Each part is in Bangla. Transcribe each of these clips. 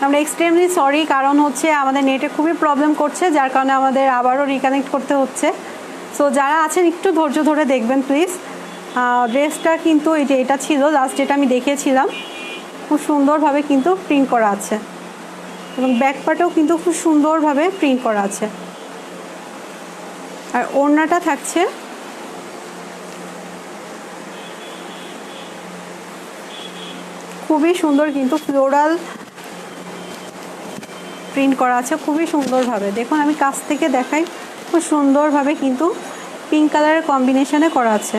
আমরা এক্সট্রিমলি সরি, কারণ হচ্ছে আমাদের নেটে খুবই প্রবলেম করছে, যার কারণে আমাদের আবারও রিকানেক্ট করতে হচ্ছে। সো যারা আছেন একটু ধৈর্য ধরে দেখবেন প্লিজ। ড্রেসটা কিন্তু এই যে এটা ছিল লাস্ট, যেটা আমি দেখিয়েছিলাম, খুব সুন্দরভাবে কিন্তু প্রিন্ট করা আছে এবং ব্যাক পার্টেও কিন্তু খুব সুন্দরভাবে প্রিন্ট করা আছে। আর ওড়নাটা থাকছে খুবই সুন্দর, কিন্তু ফ্লোরাল প্রিন্ট করা আছে খুবই সুন্দরভাবে। দেখুন আমি কাছ থেকে দেখাই, খুব সুন্দরভাবে কিন্তু পিঙ্ক কালারের কম্বিনেশনে করা আছে।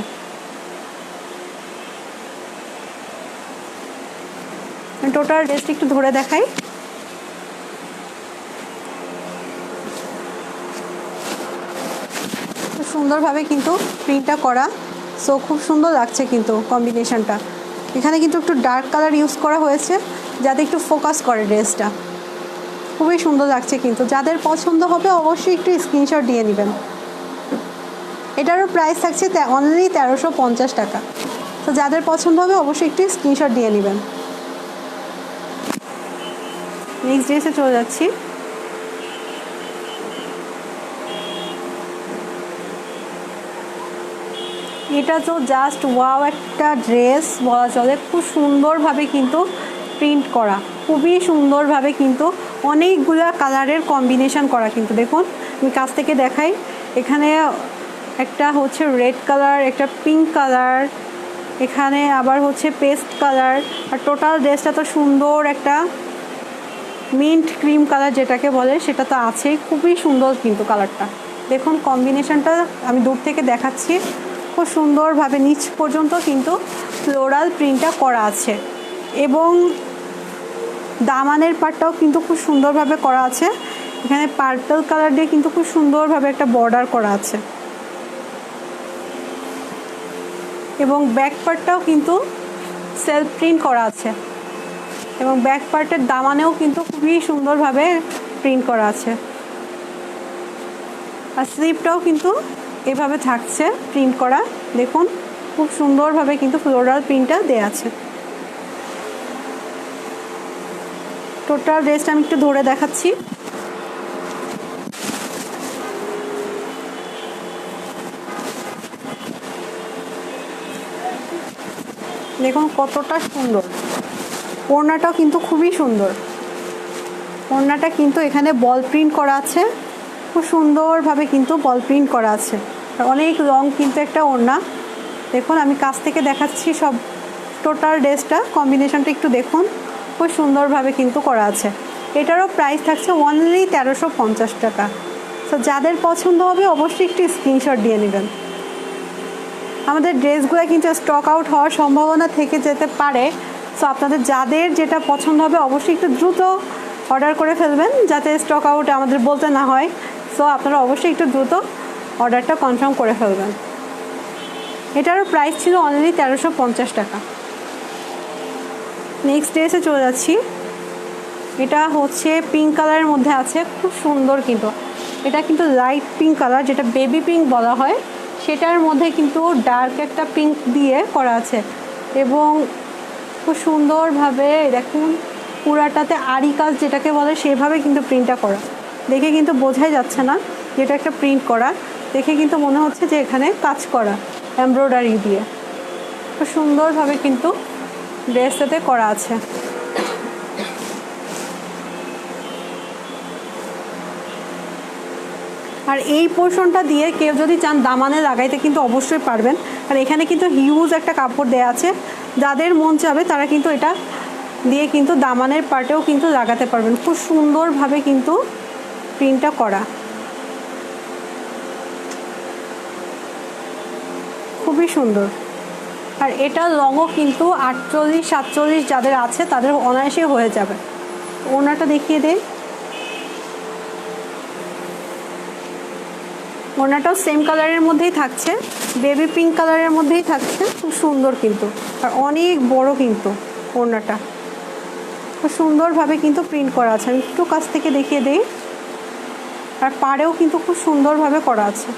টোটাল ড্রেসটা একটু ধরে দেখাই। খুব সুন্দরভাবে কিন্তু প্রিন্টটা করা, সো খুব সুন্দর লাগছে কিন্তু কম্বিনেশনটা। এখানে কিন্তু একটু ডার্ক কালার ইউজ করা হয়েছে যাতে একটু ফোকাস করে ড্রেসটা। খুবই সুন্দর লাগছে কিন্তু, যাদের পছন্দ হবে অবশ্যই একটু স্ক্রিনশট দিয়ে নেবেন। এটারও প্রাইস থাকছে অনলি 1350 টাকা। তো যাদের পছন্দ হবে অবশ্যই একটু স্ক্রিনশট দিয়ে নেবেন। নেক্সট ড্রেসে চলে যাচ্ছি। এটা তো জাস্ট ওয়াও একটা ড্রেস বলা চলে, খুব সুন্দরভাবে কিন্তু প্রিন্ট করা, খুবই সুন্দরভাবে কিন্তু অনেকগুলো কালারের কম্বিনেশন করা। কিন্তু দেখুন আমি কাছ থেকে দেখাই, এখানে একটা হচ্ছে রেড কালার, একটা পিঙ্ক কালার, এখানে আবার হচ্ছে পেস্ট কালার, আর টোটাল ড্রেসটা তো সুন্দর একটা মিন্ট ক্রিম কালার যেটাকে বলে সেটা তো আছেই। খুবই সুন্দর কিন্তু কালারটা, দেখুন কম্বিনেশনটা আমি দূর থেকে দেখাচ্ছি, খুব সুন্দরভাবে নিচ পর্যন্ত কিন্তু ফ্লোরাল প্রিন্টটা করা আছে এবং দামানের পাটটাও কিন্তু খুব সুন্দরভাবে করা আছে। এখানে পার্পল কালার দিয়ে কিন্তু খুব সুন্দরভাবে একটা বর্ডার করা আছে এবং ব্যাক পার্টটাও কিন্তু সেলফ প্রিন্ট করা আছে এবং ব্যাক পার্টের দামানেও কিন্তু খুবই সুন্দরভাবে প্রিন্ট করা আছে। আর স্লিপটাও কিন্তু এভাবে থাকছে প্রিন্ট করা, দেখুন খুব সুন্দরভাবে কিন্তু ফ্লোরাল প্রিন্টটা দেয়া আছে। টোটাল ড্রেসটা আমি একটু ধরে দেখাচ্ছি। দেখুন কতটা সুন্দর, ওড়নাটাও কিন্তু খুবই সুন্দর। ওড়নাটা কিন্তু এখানে বল প্রিন্ট করা আছে, খুব সুন্দরভাবে কিন্তু বল প্রিন্ট করা আছে, আর অনেক লং কিন্তু একটা ওড়না। দেখুন আমি কাছ থেকে দেখাচ্ছি সব টোটাল ড্রেসটা, কম্বিনেশনটা একটু দেখুন, খুব সুন্দরভাবে কিন্তু করা আছে। এটারও প্রাইস থাকছে অনলি 1350 টাকা। তো যাদের পছন্দ হবে অবশ্যই একটু স্ক্রিনশট দিয়ে নেবেন। আমাদের ড্রেসগুলো কিন্তু স্টক আউট হওয়ার সম্ভাবনা থেকে যেতে পারে, সো আপনাদের যাদের যেটা পছন্দ হবে অবশ্যই একটু দ্রুত অর্ডার করে ফেলবেন যাতে স্টক আউট আমাদের বলতে না হয়। সো আপনারা অবশ্যই একটু দ্রুত অর্ডারটা কনফার্ম করে ফেলবেন। এটারও প্রাইস ছিল অনলি 1350 টাকা। নেক্সট ড্রেসে চলে যাচ্ছি। এটা হচ্ছে পিঙ্ক কালারের মধ্যে আছে, খুব সুন্দর কিন্তু এটা কিন্তু লাইট পিঙ্ক কালার, যেটা বেবি পিঙ্ক বলা হয়, সেটার মধ্যে কিন্তু ডার্ক একটা পিঙ্ক দিয়ে করা আছে এবং খুব সুন্দরভাবে দেখুন পুরাটাতে আরি কাজ যেটাকে বলে সেভাবে কিন্তু প্রিন্টটা করা। দেখে কিন্তু বোঝাই যাচ্ছে না যেটা একটা প্রিন্ট করা, দেখে কিন্তু মনে হচ্ছে যে এখানে কাজ করা এমব্রয়ডারি দিয়ে। খুব সুন্দরভাবে কিন্তু ড্রেসটাতে করা আছে। আর এই পোর্শনটা দিয়ে কেউ যদি চান দামানে লাগাইতে কিন্তু অবশ্যই পারবেন, আর এখানে কিন্তু হিউজ একটা কাপড় দেওয়া আছে, যাদের মন চাবে তারা কিন্তু এটা দিয়ে কিন্তু দামানের পার্টেও কিন্তু লাগাতে পারবেন। খুব সুন্দরভাবে কিন্তু প্রিন্টটা করা, খুবই সুন্দর। আর এটা লংও কিন্তু 48-47 যাদের আছে তাদের অনায়াসে হয়ে যাবে। ওড়নাটা দেখিয়ে দেন, ওড়নাটাও সেম কালারের মধ্যেই থাকছে, বেবি পিঙ্ক কালারের মধ্যেই থাকছে, খুব সুন্দর কিন্তু আর অনেক বড় কিন্তু ওড়নাটা, খুব সুন্দরভাবে কিন্তু প্রিন্ট করা আছে। আমি একটু কাছ থেকে দেখিয়ে দিই, আর পাড়েও কিন্তু খুব সুন্দরভাবে করা আছে।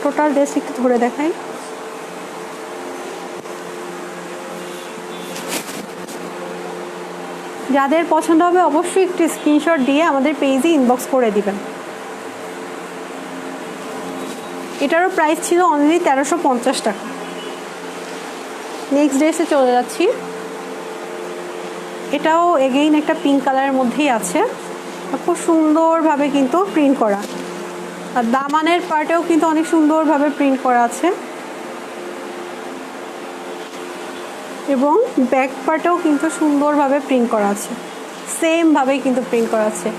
টোটাল ড্রেস একটু ধরে দেখাই। যাদের পছন্দ হবে অবশ্যই একটি স্ক্রিনশট দিয়ে আমাদের পেজে ইনবক্স করে দিবেন। এটারও প্রাইস ছিল অনলি 1350 টাকা। নেক্সট ড্রেসে চলে যাচ্ছি। এটাও এগেইন একটা পিঙ্ক কালারের মধ্যেই আছে, খুব সুন্দরভাবে কিন্তু প্রিন্ট করা, আর দামানের পার্টেও কিন্তু অনেক সুন্দরভাবে প্রিন্ট করা আছে, এবং ব্যাক পার্টেও কিন্তু সুন্দরভাবে প্রিন্ট করা আছে, সেমভাবেই কিন্তু প্রিন্ট করা আছে।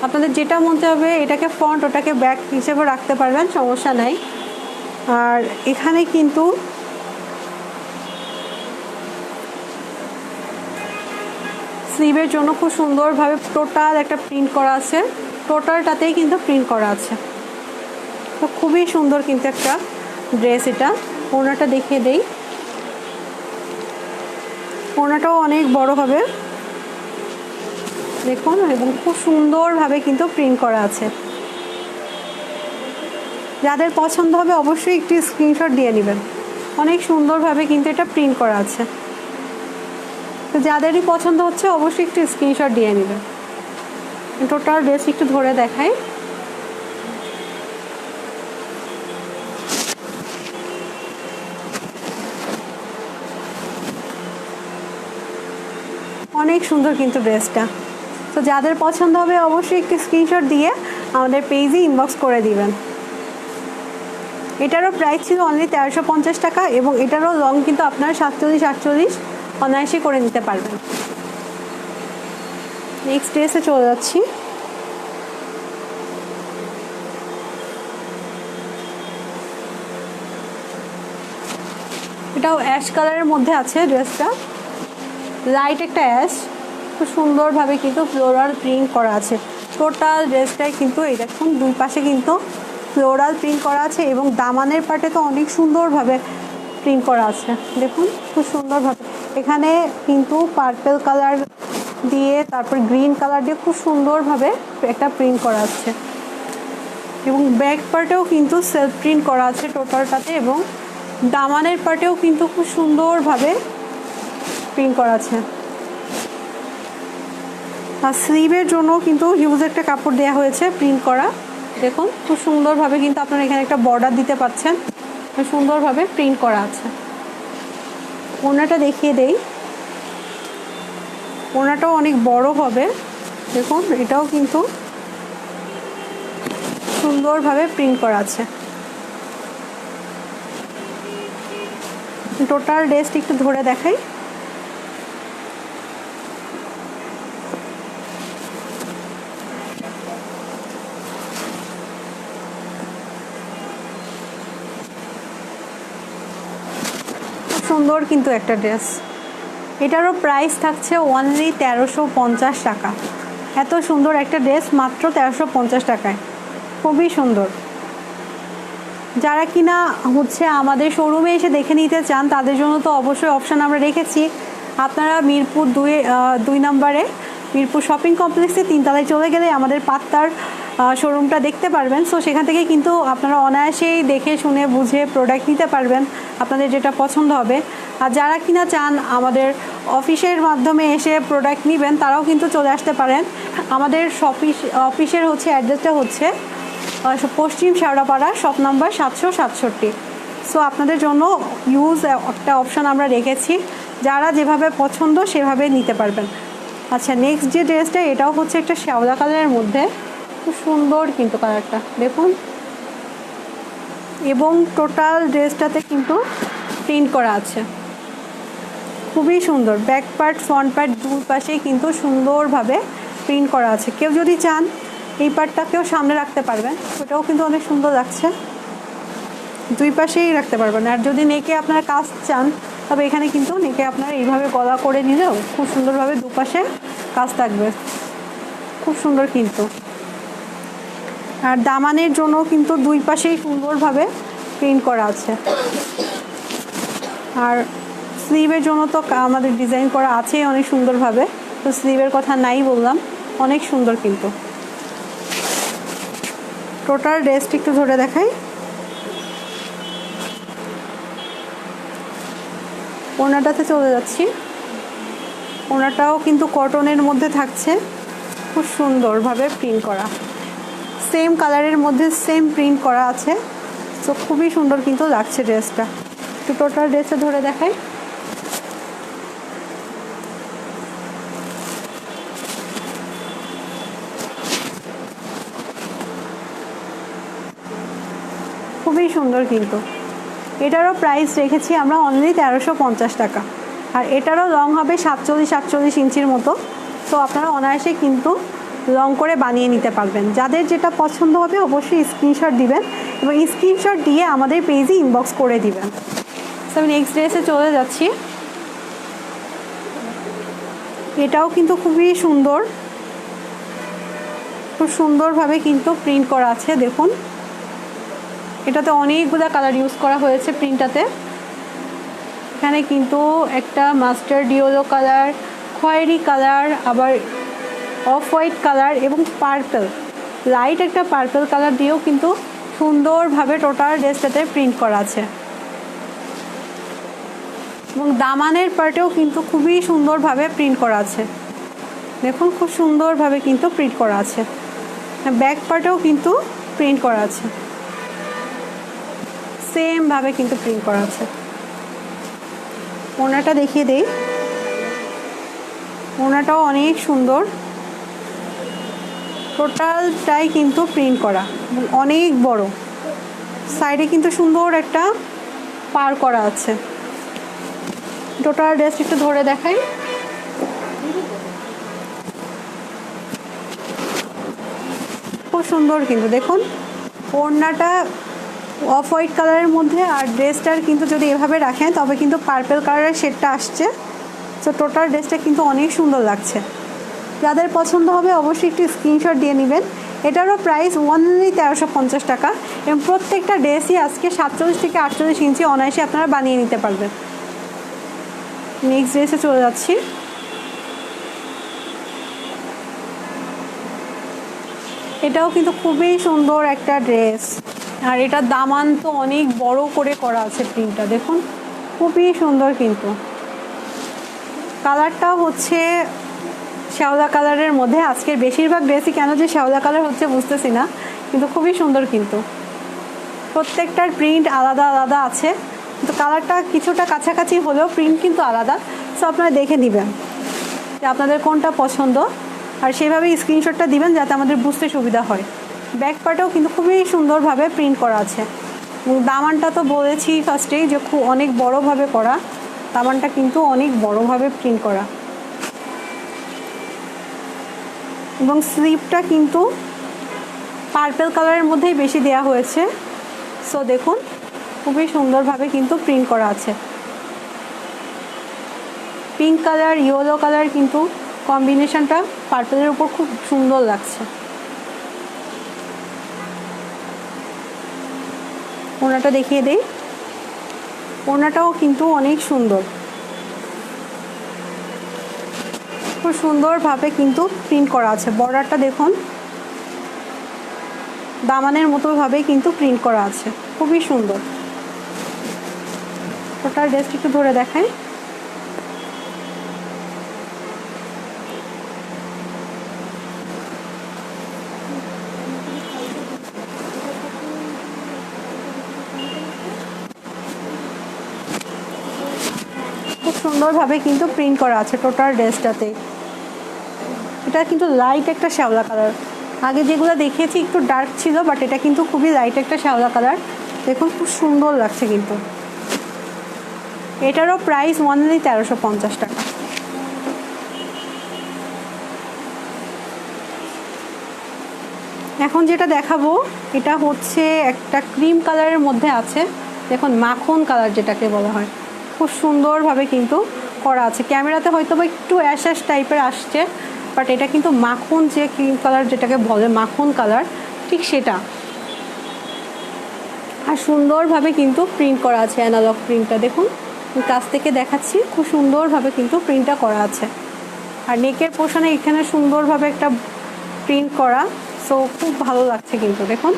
আপনাদের যেটা মন চাইবে এটাকে ফ্রন্ট ওটাকে ব্যাক হিসেবে রাখতে পারবেন, সমস্যা নাই। আর এখানে কিন্তু স্লিভের জন্য খুব সুন্দরভাবে টোটাল একটা প্রিন্ট করা আছে, টোটালটাতেই কিন্তু প্রিন্ট করা আছে। তো খুবই সুন্দর কিন্তু একটা ড্রেস। এটা ওড়নাটা দেখিয়ে দেই, ওড়নাটাও অনেক বড় হবে দেখুন, এবং খুব সুন্দরভাবে কিন্তু প্রিন্ট করা আছে। যাদের পছন্দ হবে অবশ্যই একটি স্ক্রিনশট দিয়ে নেবেন, অনেক সুন্দরভাবে কিন্তু এটা প্রিন্ট করা আছে। তো যাদেরই পছন্দ হচ্ছে অবশ্যই একটু স্ক্রিনশট দিয়ে নেবেন। টোটাল ড্রেস একটু ধরে দেখাই। অনেক সুন্দর কিন্তু ড্রেসটা। তো যাদের পছন্দ হবে অবশ্যই একটু স্ক্রিনশট দিয়ে আমাদের পেজে ইনবক্স করে দিবেন। এটারও প্রাইস ছিল অনলি 1350 টাকা, এবং এটারও লং কিন্তু আপনারা 47-48 অনায়াসে করে নিতে পারবেন। নেক্সট ড্রেসে চলে যাচ্ছি। এটাও অ্যাশ কালারের মধ্যে আছে ড্রেসটা, লাইট একটা অ্যাশ, খুব সুন্দরভাবে কিন্তু ফ্লোরাল প্রিন্ট করা আছে। টোটাল ড্রেসটাই কিন্তু এই দেখুন দুই পাশে কিন্তু ফ্লোরাল প্রিন্ট করা আছে, এবং দামানের পার্টে তো অনেক সুন্দরভাবে প্রিন্ট করা আছে দেখুন, খুব সুন্দরভাবে। এখানে কিন্তু পার্পল কালার দিয়ে তারপর গ্রিন কালার দিয়ে খুব সুন্দরভাবে একটা প্রিন্ট করা আছে, এবং ব্যাক পার্টেও কিন্তু সেলফ প্রিন্ট করা আছে টোটালটাতে, এবং দামানের পার্টেও কিন্তু খুব সুন্দরভাবে প্রিন্ট করা আছে। আর স্লিভের জন্য কিন্তু হিউজ একটা কাপড় দেওয়া হয়েছে প্রিন্ট করা, দেখুন খুব সুন্দরভাবে কিন্তু আপনারা এখানে একটা বর্ডার দিতে পারছেন, সুন্দরভাবে প্রিন্ট করা আছে। ওড়নাটা দেখিয়ে দেই, ওড়নাটাও অনেক বড় হবে দেখুন, এটাও কিন্তু সুন্দরভাবে প্রিন্ট করা আছে। টোটাল ড্রেসটি একটু ধরে দেখাই। সুন্দর কিন্তু একটা ড্রেস। এটারও প্রাইস থাকছে অনলি 1350 টাকা। এত সুন্দর একটা ড্রেস মাত্র 1350 টাকায়, খুবই সুন্দর। যারা কিনা হচ্ছে আমাদের শোরুমে এসে দেখে নিতে চান তাদের জন্য তো অবশ্যই অপশান আমরা রেখেছি। আপনারা মিরপুর 2 নম্বরে মিরপুর শপিং কমপ্লেক্সে 3 তলায় চলে গেলে আমাদের পাত্তার শোরুমটা দেখতে পারবেন। সো সেখান থেকে কিন্তু আপনারা অনায়াসেই দেখে শুনে বুঝে প্রোডাক্ট নিতে পারবেন আপনাদের যেটা পছন্দ হবে। আর যারা কিনা চান আমাদের অফিসের মাধ্যমে এসে প্রোডাক্ট নেবেন তারাও কিন্তু চলে আসতে পারেন। আমাদের অফিসের হচ্ছে অ্যাড্রেসটা হচ্ছে পশ্চিম শেওড়াপাড়া, শপ নাম্বার 767। সো আপনাদের জন্য ইউজ একটা অপশান আমরা রেখেছি, যারা যেভাবে পছন্দ সেভাবে নিতে পারবেন। আচ্ছা, নেক্সট যে ড্রেসটা এটাও হচ্ছে একটা শ্যাওলা কালারের মধ্যে, খুব সুন্দর কিন্তু কালারটা দেখুন, এবং টোটাল ড্রেসটাতে কিন্তু প্রিন্ট করা আছে, খুবই সুন্দর। ব্যাক পার্ট ফ্রন্ট পার্ট দুই পাশেই কিন্তু সুন্দরভাবে প্রিন্ট করা আছে। কেউ যদি চান এই পার্টটাকেও সামনে রাখতে পারবেন, ওটাও কিন্তু অনেক সুন্দর লাগছে, দুই পাশেই রাখতে পারবেন। আর যদি নেকে আপনারা কাজ চান তবে এখানে কিন্তু নেকে আপনারা এইভাবে গলা করে নিলেও খুব সুন্দরভাবে দুপাশে কাজ থাকবে, খুব সুন্দর কিন্তু। আর দামানের জন্য কিন্তু দুই পাশেই সুন্দরভাবে প্রিন্ট করা আছে। আর স্লিভের জন্য তো আমাদের ডিজাইন করা আছেই অনেক সুন্দরভাবে, তো স্লিভের কথা নাই বললাম, অনেক সুন্দর কিন্তু। টোটাল ড্রেসটি একটু ধরে দেখাই। ওড়নাটাতে চলে যাচ্ছি। ওনাটাও কিন্তু কটনের মধ্যে থাকছে, খুব সুন্দরভাবে প্রিন্ট করা, সেম কালারের মধ্যে সেম প্রিন্ট করা আছে। তো খুবই সুন্দর কিন্তু লাগছে ড্রেসটা। একটু টোটাল ড্রেসটা ধরে দেখাই। খুবই সুন্দর কিন্তু। এটারও প্রাইস রেখেছি আমরা অনলি 1350 টাকা। আর এটারও লং হবে 47 ইঞ্চির মতো। তো আপনারা অনায়াসে কিন্তু লং করে বানিয়ে নিতে পারবেন। যাদের যেটা পছন্দ হবে অবশ্যই স্ক্রিনশট দিবেন এবং স্ক্রিনশট দিয়ে আমাদের পেজে ইনবক্স করে দিবেন। তো আমি নেক্সট ড্রেসে চলে যাচ্ছি। এটাও কিন্তু খুবই সুন্দর, খুব সুন্দরভাবে কিন্তু প্রিন্ট করা আছে। দেখুন এটাতে অনেকগুলো কালার ইউজ করা হয়েছে প্রিন্টটাতে। এখানে কিন্তু একটা মাস্টার্ড ইয়েলো কালার, খয়েরি কালার, আবার অফ হোয়াইট কালার এবং পার্পল, লাইট একটা পার্পল কালার দিয়েও কিন্তু সুন্দরভাবে টোটাল ড্রেসটাতে প্রিন্ট করা আছে। এবং দামানের পার্টেও কিন্তু খুবই সুন্দরভাবে প্রিন্ট করা আছে। দেখুন খুব সুন্দরভাবে কিন্তু প্রিন্ট করা আছে। ব্যাক পার্টেও কিন্তু প্রিন্ট করা আছে, সেমভাবে কিন্তু প্রিন্ট করা আছে। ওনাটা দেখিয়ে দেই। ওনাটাও অনেক সুন্দর, টোটালটাই কিন্তু প্রিন্ট করা, অনেক বড়। সাইডে কিন্তু সুন্দর একটা পার করা আছে। টোটাল ড্রেস একটু ধরে দেখাই। খুব সুন্দর কিন্তু দেখুন ওড়নাটা অফ হোয়াইট কালারের মধ্যে, আর ড্রেসটার কিন্তু যদি এভাবে রাখেন তবে কিন্তু পার্পল কালারের শেডটা আসছে। তো টোটাল ড্রেসটা কিন্তু অনেক সুন্দর লাগছে। যাদের পছন্দ হবে অবশ্যই একটু স্ক্রিনশট দিয়ে নেবেন। এটারও প্রাইস অনলি 1350 টাকা এবং প্রত্যেকটা ড্রেসই আজকে 47 থেকে 48 ইঞ্চি অনায়াসে আপনারা বানিয়ে নিতে পারবেন। নেক্সট ড্রেসে চলে যাচ্ছি। এটাও কিন্তু খুবই সুন্দর একটা ড্রেস, আর এটার দামান তো অনেক বড় করে করা আছে প্রিন্টটা। দেখুন খুবই সুন্দর কিন্তু। কালারটাও হচ্ছে শ্যাওলা কালারের মধ্যে। আজকের বেশিরভাগ ড্রেসই কেন যে শ্যাওলা কালার হচ্ছে বুঝতেছি না, কিন্তু খুবই সুন্দর কিন্তু। প্রত্যেকটার প্রিন্ট আলাদা আলাদা আছে, কিন্তু কালারটা কিছুটা কাছাকাছি হলেও প্রিন্ট কিন্তু আলাদা। সো আপনারা দেখে নেবেন যে আপনাদের কোনটা পছন্দ, আর সেভাবেই স্ক্রিনশটটা দিবেন যাতে আমাদের বুঝতে সুবিধা হয়। ব্যাক পার্টেও কিন্তু খুবই সুন্দরভাবে প্রিন্ট করা আছে। দামানটা তো বলেছি ফার্স্টেই যে খুব অনেক বড়োভাবে করা, দামানটা কিন্তু অনেক বড়োভাবে প্রিন্ট করা। এবং স্লিপটা কিন্তু পার্পল কালারের মধ্যেই বেশি দেয়া হয়েছে। সো দেখুন খুবই সুন্দরভাবে কিন্তু প্রিন্ট করা আছে। পিঙ্ক কালার ইয়েলো কালার কিন্তু কম্বিনেশনটা পার্পলের উপর খুব সুন্দর লাগছে। ওনাটা দেখিয়ে দেই। ওনাটাও কিন্তু অনেক সুন্দর, খুব সুন্দরভাবে কিন্তু প্রিন্ট করা আছে। বর্ডারটা দেখুন দামানের মতোভাবে কিন্তু প্রিন্ট করা আছে, খুবই সুন্দর। টোটাল ড্রেসটা একটু ধরে দেখাই। খুব সুন্দরভাবে কিন্তু প্রিন্ট করা আছে টোটাল ড্রেসটাতে। এটা কিন্তু লাইট একটা শ্যাওলা কালার। আগে যেগুলো দেখিয়েছি একটু ডার্ক ছিল, বাট এটা কিন্তু খুবই লাইট একটা শ্যাওলা কালার। দেখুন খুব সুন্দর লাগছে কিন্তু। এটারও প্রাইস অনলি 1350 টাকা। এখন যেটা দেখাবো এটা হচ্ছে একটা ক্রিম কালারের মধ্যে আছে। দেখুন মাখন কালার যেটাকে বলা হয়, খুব সুন্দরভাবে কিন্তু করা আছে। ক্যামেরাতে হয়তো বা একটু অ্যাশ অ্যাশ টাইপের আসছে, বাট এটা কিন্তু মাখন যে ক্রিম কালার যেটাকে বলে মাখন কালার, ঠিক সেটা। আর সুন্দরভাবে কিন্তু প্রিন্ট করা আছে, অ্যানালগ প্রিন্টটা দেখুন কাছ থেকে দেখাচ্ছি, খুব সুন্দরভাবে কিন্তু প্রিন্টটা করা আছে। আর নেকের পোর্শনে এখানে সুন্দরভাবে একটা প্রিন্ট করা। সো খুব ভালো লাগছে কিন্তু দেখুন।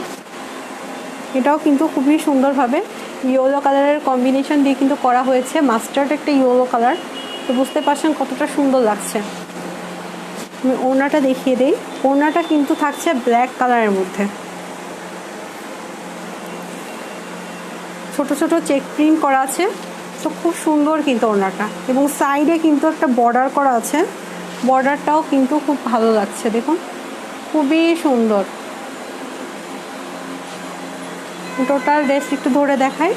এটাও কিন্তু খুবই সুন্দরভাবে ইয়েলো কালারের কম্বিনেশন দিয়ে কিন্তু করা হয়েছে। মাস্টার্ড একটা ইয়েলো কালার, তো বুঝতে পারছেন কতটা সুন্দর লাগছে। আমি ওড়নাটা দেখিয়ে দিই। ওড়নাটা কিন্তু থাকছে ব্ল্যাক কালারের মধ্যে, ছোট ছোট চেক প্রিন্ট করা আছে। তো খুব সুন্দর কিন্তু ওড়নাটা, এবং সাইডে কিন্তু একটা বর্ডার করা আছে, বর্ডারটাও কিন্তু খুব ভালো লাগছে, দেখুন খুবই সুন্দর। টোটাল ড্রেস একটু ধরে দেখায়।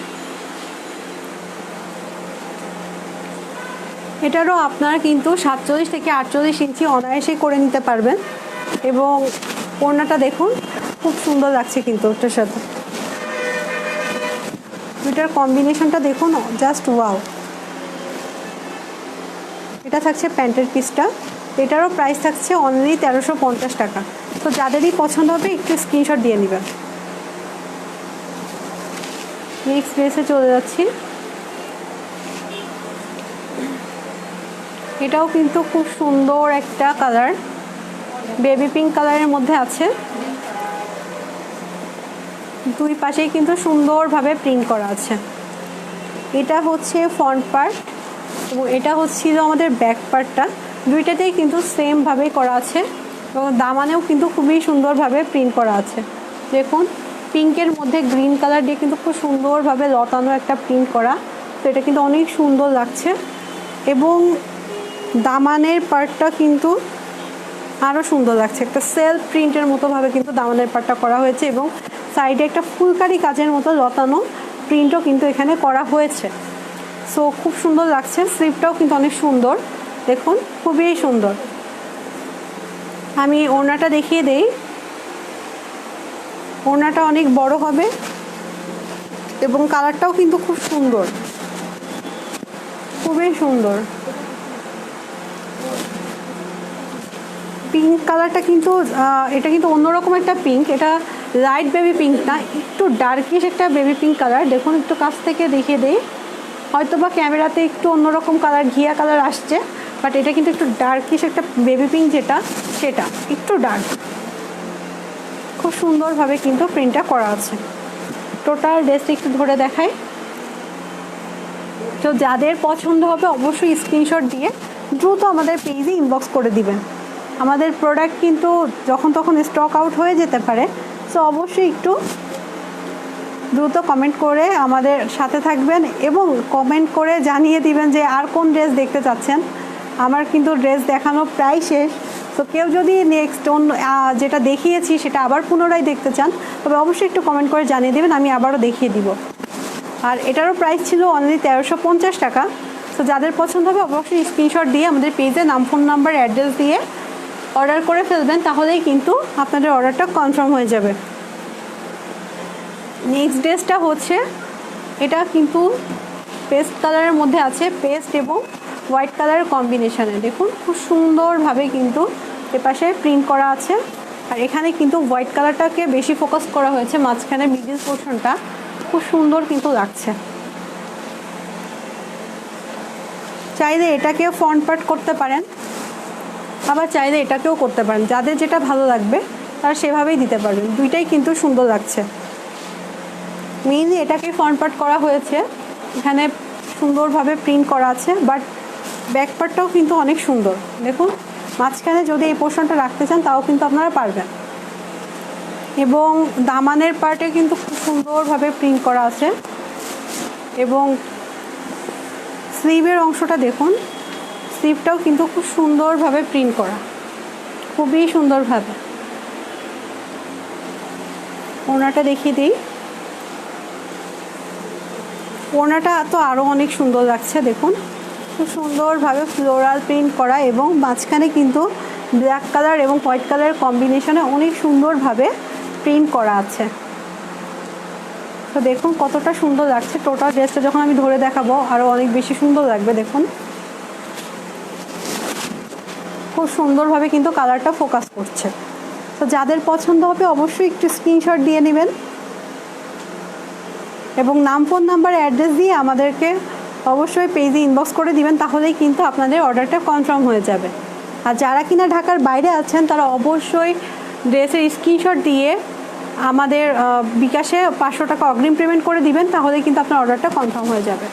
এটারও আপনারা কিন্তু 47 থেকে 48 ইঞ্চি অনায়াসে করে নিতে পারবেন। এবং ওড়নাটা দেখুন খুব সুন্দর লাগছে কিন্তু ওটার সাথে, দুইটার কম্বিনেশনটা দেখুন জাস্ট ওয়াও। এটা থাকছে প্যান্টের পিসটা, এটারও প্রাইস থাকছে অনলি 1350 টাকা। তো যাদেরই পছন্দ হবে একটু স্ক্রিনশট দিয়ে নেবেন। নেক্সট ড্রেসে চলে যাচ্ছি। এটাও কিন্তু খুব সুন্দর একটা কালার, বেবি পিঙ্ক কালারের মধ্যে আছে। দুই পাশেই কিন্তু সুন্দরভাবে প্রিন্ট করা আছে। এটা হচ্ছে ফ্রন্ট পার্ট এবং এটা হচ্ছিল আমাদের ব্যাক পার্টটা। দুইটাতেই কিন্তু সেমভাবেই করা আছে এবং দামানেও কিন্তু খুবই সুন্দরভাবে প্রিন্ট করা আছে। দেখুন পিঙ্কের মধ্যে গ্রিন কালার দিয়ে কিন্তু খুব সুন্দরভাবে লতানো একটা প্রিন্ট করা। তো এটা কিন্তু অনেক সুন্দর লাগছে। এবং দামানের পার্টটা কিন্তু আরও সুন্দর লাগছে, একটা সেলফ প্রিন্টের মতোভাবে কিন্তু দামানের পার্টটা করা হয়েছে এবং সাইডে একটা ফুলকারি কাজের মতো লতানো প্রিন্টও কিন্তু এখানে করা হয়েছে। সো খুব সুন্দর লাগছে। স্লিভটাও কিন্তু অনেক সুন্দর, দেখুন খুবই সুন্দর। আমি ওড়নাটা দেখিয়ে দেই। ওড়নাটা অনেক বড় হবে এবং কালারটাও কিন্তু খুব সুন্দর, খুবই সুন্দর। পিঙ্ক কালারটা কিন্তু এটা কিন্তু অন্যরকম একটা পিঙ্ক, এটা লাইট বেবি পিঙ্ক না, একটু ডার্কিশ একটা বেবি পিঙ্ক কালার। দেখুন একটু কাছ থেকে দেখিয়ে দেই, হয়তো বা ক্যামেরাতে একটু অন্যরকম কালার ঘিয়া কালার আসছে, বাট এটা কিন্তু একটু ডার্কিশ একটা বেবি পিঙ্ক, যেটা সেটা একটু ডার্ক। খুব সুন্দরভাবে কিন্তু প্রিন্টটা করা আছে। টোটাল ড্রেসটা একটু ধরে দেখায়। তো যাদের পছন্দ হবে অবশ্যই স্ক্রিনশট দিয়ে দ্রুত আমাদের পেজে ইনবক্স করে দিবেন। আমাদের প্রোডাক্ট কিন্তু যখন তখন স্টক আউট হয়ে যেতে পারে, সো অবশ্যই একটু দ্রুত কমেন্ট করে আমাদের সাথে থাকবেন এবং কমেন্ট করে জানিয়ে দিবেন যে আর কোন ড্রেস দেখতে চাচ্ছেন। আমার কিন্তু ড্রেস দেখানো প্রায় শেষ। তো কেউ যদি নেক্সট অন্য যেটা দেখিয়েছি সেটা আবার পুনরায় দেখতে চান, তবে অবশ্যই একটু কমেন্ট করে জানিয়ে দেবেন, আমি আবারও দেখিয়ে দিব। আর এটারও প্রাইস ছিল অনলি 1350 টাকা। তো যাদের পছন্দ হবে অবশ্যই স্ক্রিনশট দিয়ে আমাদের পেজে নাম, ফোন নাম্বার, অ্যাড্রেস দিয়ে অর্ডার করে ফেলবেন, তাহলেই কিন্তু আপনাদের অর্ডারটা কনফার্ম হয়ে যাবে। নেক্সট ড্রেসটা হচ্ছে, এটা কিন্তু পেস্ট কালারের মধ্যে আছে, পেস্ট এবং হোয়াইট কালারের কম্বিনেশানে। দেখুন খুব সুন্দরভাবে কিন্তু এপাশে প্রিন্ট করা আছে, আর এখানে কিন্তু হোয়াইট কালারটাকে বেশি ফোকাস করা হয়েছে, মাঝখানে মিডিল পোর্শনটা খুব সুন্দর কিন্তু লাগছে। চাইলে এটাকেও ফ্রন্ট পার্ট করতে পারেন, আবার চাইলে এটাকেও করতে পারেন, যাদের যেটা ভালো লাগবে তারা সেভাবেই দিতে পারবেন। দুইটাই কিন্তু সুন্দর লাগছে। মেইনলি এটাকে ফ্রন্ট পার্ট করা হয়েছে, এখানে সুন্দরভাবে প্রিন্ট করা আছে, বাট ব্যাক পার্টটাও কিন্তু অনেক সুন্দর। দেখুন মাঝখানে যদি এই পোর্শনটা রাখতে চান তাও কিন্তু আপনারা পারবেন। এবং দামানের পার্টে কিন্তু খুব সুন্দরভাবে প্রিন্ট করা আছে এবং স্লিভের অংশটা দেখুন, স্লিভটাও কিন্তু খুব সুন্দরভাবে প্রিন্ট করা, খুবই সুন্দরভাবে। ওড়নাটা দেখিয়ে দিই। ওড়নাটা তো আরও অনেক সুন্দর লাগছে, দেখুন খুব সুন্দরভাবে ফ্লোরাল প্রিন্ট করা এবং মাঝখানে কিন্তু ব্ল্যাক কালার এবং হোয়াইট কালারের কম্বিনেশনে অনেক সুন্দরভাবে প্রিন্ট করা আছে। তো দেখুন কতটা সুন্দর লাগছে। টোটাল ড্রেসটা যখন আমি ধরে দেখাবো আরও অনেক বেশি সুন্দর লাগবে। দেখুন খুব সুন্দরভাবে কিন্তু কালারটা ফোকাস করছে। তো যাদের পছন্দ হবে অবশ্যই একটু স্ক্রিনশট দিয়ে নেবেন এবং নাম, ফোন নাম্বার, অ্যাড্রেস দিয়ে আমাদেরকে অবশ্যই পেজে ইনবক্স করে দিবেন, তাহলেই কিন্তু আপনাদের অর্ডারটা কনফার্ম হয়ে যাবে। আর যারা কিনা ঢাকার বাইরে আছেন তারা অবশ্যই ড্রেসের স্ক্রিনশট দিয়ে আমাদের বিকাশে 500 টাকা অগ্রিম পেমেন্ট করে দিবেন, তাহলেই কিন্তু আপনার অর্ডারটা কনফার্ম হয়ে যাবে।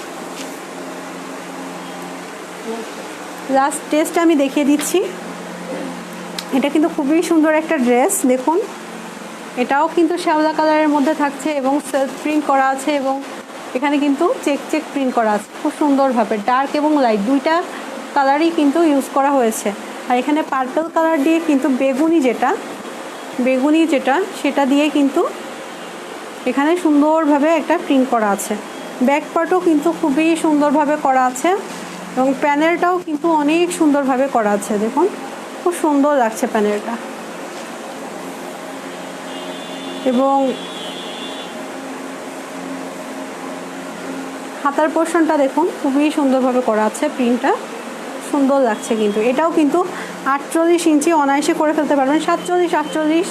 লাস্ট ড্রেসটা আমি দেখিয়ে দিচ্ছি। এটা কিন্তু খুবই সুন্দর একটা ড্রেস, দেখুন এটাও কিন্তু শ্যাওলা কালারের মধ্যে থাকছে এবং সেলফ প্রিন্ট করা আছে এবং এখানে কিন্তু চেক চেক প্রিন্ট করা আছে খুব সুন্দরভাবে। ডার্ক এবং লাইট দুইটা কালারই কিন্তু ইউজ করা হয়েছে। আর এখানে পার্পল কালার দিয়ে কিন্তু বেগুনি যেটা সেটা দিয়ে কিন্তু এখানে সুন্দরভাবে একটা প্রিন্ট করা আছে। ব্যাক পার্টও কিন্তু খুবই সুন্দরভাবে করা আছে এবং প্যানেলটাও কিন্তু অনেক সুন্দরভাবে করা আছে, দেখুন খুব সুন্দর লাগছে প্যানেলটা। এবং হাতার পোর্শনটা দেখুন খুবই সুন্দরভাবে করা আছে, প্রিন্টটা সুন্দর লাগছে। কিন্তু এটাও কিন্তু 48 ইঞ্চি অনায়াসে করে ফেলতে পারবেন, 47, 48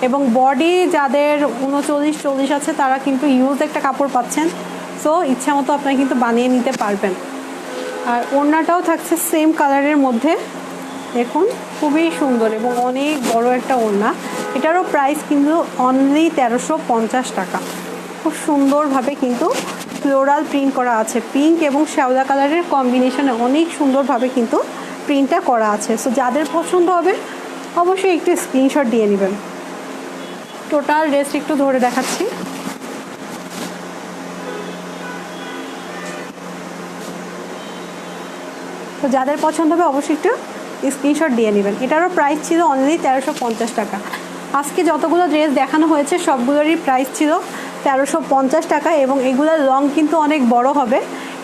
এবং বডি যাদের 39, 40 আছে তারা কিন্তু ইউজ একটা কাপড় পাচ্ছেন। সো ইচ্ছা মতো আপনারা কিন্তু বানিয়ে নিতে পারবেন। আর ওড়নাটাও থাকছে সেম কালারের মধ্যে, দেখুন খুবই সুন্দর এবং অনেক বড় একটা ওড়না। এটারও প্রাইস কিন্তু অনলি 1350 টাকা। খুব সুন্দরভাবে কিন্তু ফ্লোরাল প্রিন্ট করা আছে, পিঙ্ক এবং শ্যাওলা কালারের কম্বিনেশনে অনেক সুন্দরভাবে কিন্তু প্রিন্টটা করা আছে। সো যাদের পছন্দ হবে অবশ্যই একটু স্ক্রিনশট দিয়ে নেবেন। টোটাল ড্রেস একটু ধরে দেখাচ্ছি। তো যাদের পছন্দ হবে অবশ্যই একটু স্ক্রিনশট দিয়ে নেবেন। এটারও প্রাইস ছিল অনলি 1350 টাকা। আজকে যতগুলো ড্রেস দেখানো হয়েছে সবগুলোরই প্রাইস ছিল 1350 টাকা এবং এগুলোর লং কিন্তু অনেক বড় হবে।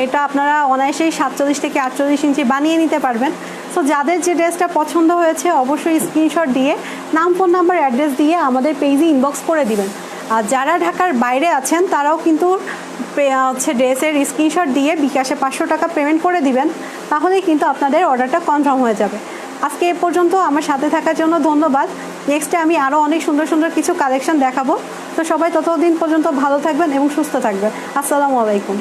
এটা আপনারা অনায়াসেই 47 থেকে 48 ইঞ্চি বানিয়ে নিতে পারবেন। সো যাদের যে ড্রেসটা পছন্দ হয়েছে অবশ্যই স্ক্রিনশট দিয়ে নাম, ফোন নাম্বার, অ্যাড্রেস দিয়ে আমাদের পেজে ইনবক্স করে দিবেন। আর যারা ঢাকার বাইরে আছেন তারাও কিন্তু ড্রেসের স্ক্রিনশট দিয়ে বিকাশে 500 টাকা পেমেন্ট করে দিবেন, তাহলেই কিন্তু আপনাদের অর্ডারটা কনফার্ম হয়ে যাবে। আজকে এ পর্যন্ত আমার সাথে থাকার জন্য ধন্যবাদ। নেক্সটে আমি আরও অনেক সুন্দর সুন্দর কিছু কালেকশন দেখাবো। তো সবাই ততদিন পর্যন্ত ভালো থাকবেন এবং সুস্থ থাকবেন। আসসালামু আলাইকুম।